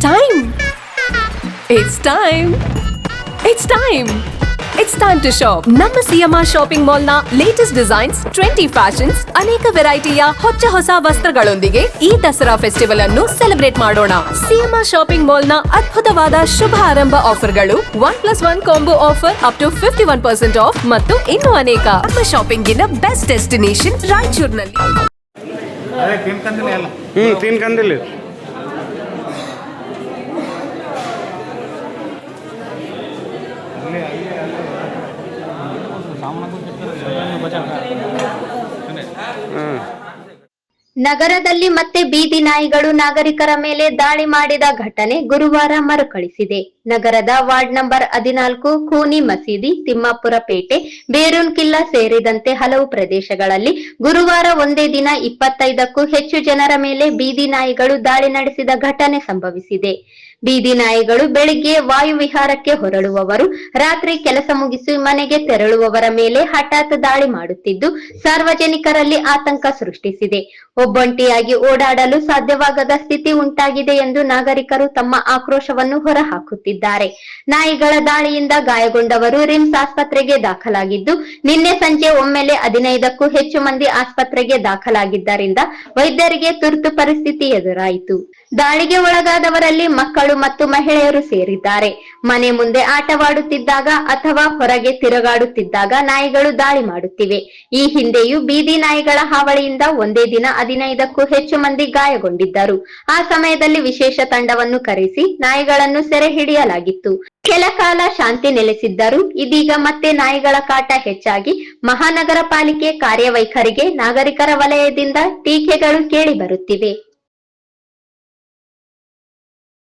time. It's time. It's time. It's time to shop. ನಮ್ಮ CMR shopping mall ನ latest designs, trendy fashions, ಅನೇಕ ವೆರೈಟಿಯ ಹೊಸ ವಸ್ತ್ರಗಳೊಂದಿಗೆ ಈ ದಸರಾ ಫೆಸ್ಟಿವಲ್ ಅನ್ನು ಸೆಲೆಬ್ರೇಟ್ ಮಾಡೋಣ. ಸಿಎಂಆರ್ ಶಾಪಿಂಗ್ ಮಾಲ್ ನ ಅದ್ಭುತವಾದ ಶುಭ ಆರಂಭ ಆಫರ್ಗಳು 1+1 combo offer up to 51% off ಮತ್ತು ಇನ್ನೂ ಅನೇಕ. ನಮ್ಮ ಶಾಪಿಂಗ್ ಗಿನ ಬೆಸ್ಟ್ ಡೆಸ್ಟಿನೇಷನ್ ರಾಯಚೂರಿನಲ್ಲಿ. तीन कंदिल ನಗರದಲ್ಲಿ ಮತ್ತೆ ಬೀದಿ ನಾಯಿಗಳು ನಾಗರಿಕರ ಮೇಲೆ ದಾಳಿ ಮಾಡಿದ ಘಟನೆ ಗುರುವಾರ ಮರುಕಳಿಸಿದೆ. ನಗರದ ವಾರ್ಡ್ ನಂಬರ್ 14, ಖೂನಿ ಮಸೀದಿ, ತಿಮ್ಮಾಪುರ ಪೇಟೆ, ಬೇರೂನ್ ಕಿಲ್ಲಾ ಸೇರಿದಂತೆ ಹಲವು ಪ್ರದೇಶಗಳಲ್ಲಿ ಗುರುವಾರ ಒಂದೇ ದಿನ 25ಕ್ಕೂ ಹೆಚ್ಚು ಜನರ ಮೇಲೆ ಬೀದಿ ನಾಯಿಗಳು ದಾಳಿ ನಡೆಸಿದ ಘಟನೆ ಸಂಭವಿಸಿದೆ. ಬೀದಿ ನಾಯಿಗಳು ಬೆಳಿಗ್ಗೆ ವಾಯುವಿಹಾರಕ್ಕೆ ಹೊರಡುವವರು, ರಾತ್ರಿ ಕೆಲಸ ಮುಗಿಸಿ ಮನೆಗೆ ತೆರಳುವವರ ಮೇಲೆ ಹಠಾತ್ ದಾಳಿ ಮಾಡುತ್ತಿದ್ದು ಸಾರ್ವಜನಿಕರಲ್ಲಿ ಆತಂಕ ಸೃಷ್ಟಿಸಿದೆ. ಒಬ್ಬಂಟಿಯಾಗಿ ಓಡಾಡಲು ಸಾಧ್ಯವಾಗದ ಸ್ಥಿತಿ ಉಂಟಾಗಿದೆ ಎಂದು ನಾಗರಿಕರು ತಮ್ಮ ಆಕ್ರೋಶವನ್ನು ಹೊರಹಾಕುತ್ತಿದ್ದಾರೆ. ನಾಯಿಗಳ ದಾಳಿಯಿಂದ ಗಾಯಗೊಂಡವರು ರಿಮ್ಸ್ ಆಸ್ಪತ್ರೆಗೆ ದಾಖಲಾಗಿದ್ದು, ನಿನ್ನೆ ಸಂಜೆ ಒಮ್ಮೆಲೆ 15ಕ್ಕೂ ಹೆಚ್ಚು ಮಂದಿ ಆಸ್ಪತ್ರೆಗೆ ದಾಖಲಾಗಿದ್ದರಿಂದ ವೈದ್ಯರಿಗೆ ತುರ್ತು ಪರಿಸ್ಥಿತಿ ಎದುರಾಯಿತು. ದಾಳಿಗೆ ಒಳಗಾದವರಲ್ಲಿ ಮಕ್ಕಳು ಮತ್ತು ಮಹಿಳೆಯರು ಸೇರಿದ್ದಾರೆ. ಮನೆ ಮುಂದೆ ಆಟವಾಡುತ್ತಿದ್ದಾಗ ಅಥವಾ ಹೊರಗೆ ತಿರುಗಾಡುತ್ತಿದ್ದಾಗ ನಾಯಿಗಳು ದಾಳಿ ಮಾಡುತ್ತಿವೆ. ಈ ಹಿಂದೆಯೂ ಬೀದಿ ನಾಯಿಗಳ ಹಾವಳಿಯಿಂದ ಒಂದೇ ದಿನ 15ಕ್ಕೂ ಹೆಚ್ಚು ಮಂದಿ ಗಾಯಗೊಂಡಿದ್ದರು. ಆ ಸಮಯದಲ್ಲಿ ವಿಶೇಷ ತಂಡವನ್ನು ಕರೆಸಿ ನಾಯಿಗಳನ್ನು ಸೆರೆ ಹಿಡಿಯಲಾಗಿತ್ತು. ಕೆಲ ಕಾಲ ಶಾಂತಿ ನೆಲೆಸಿದ್ದರೂ ಇದೀಗ ಮತ್ತೆ ನಾಯಿಗಳ ಕಾಟ ಹೆಚ್ಚಾಗಿ ಮಹಾನಗರ ಪಾಲಿಕೆ ಕಾರ್ಯವೈಖರಿಗೆ ನಾಗರಿಕರ ವಲಯದಿಂದ ಟೀಕೆಗಳು ಕೇಳಿ ಬರುತ್ತಿವೆ.